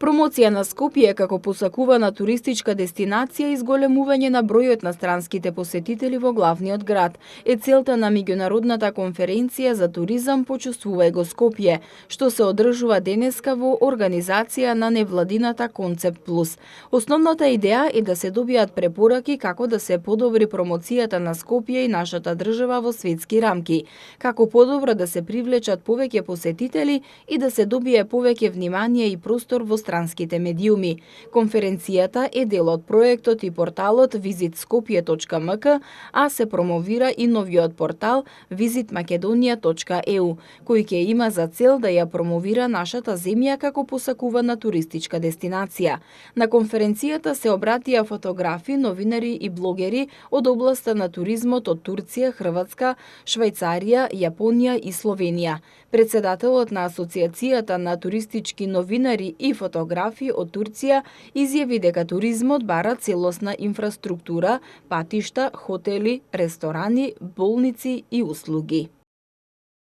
Промоција на Скопје како посакувана туристичка дестинација и зголемување на бројот на странските посетители во главниот град е целта на меѓународната конференција за туризам Почувствувај го Скопје, што се одржува денеска во организација на невладината Концепт Плюс. Основната идеја е да се добијат препораки како да се подобри промоцијата на Скопје и нашата држава во светски рамки, како подобро да се привлечат повеќе посетители и да се добие повеќе внимание и простор во странските медиуми. Конференцијата е дел од проектот и порталот visitskopje.mk, а се промовира и новиот портал visitmakedonia.eu, кој ќе има за цел да ја промовира нашата земја како посакувана туристичка дестинација. На конференцијата се обратија фотографи, новинари и блогери од областа на туризмот од Турција, Хрватска, Швајцарија, Јапонија и Словенија. Председателот на Асоциацијата на туристички новинари и фотографи од Турција изјави дека туризмот бара целосна инфраструктура, патишта, хотели, ресторани, болници и услуги.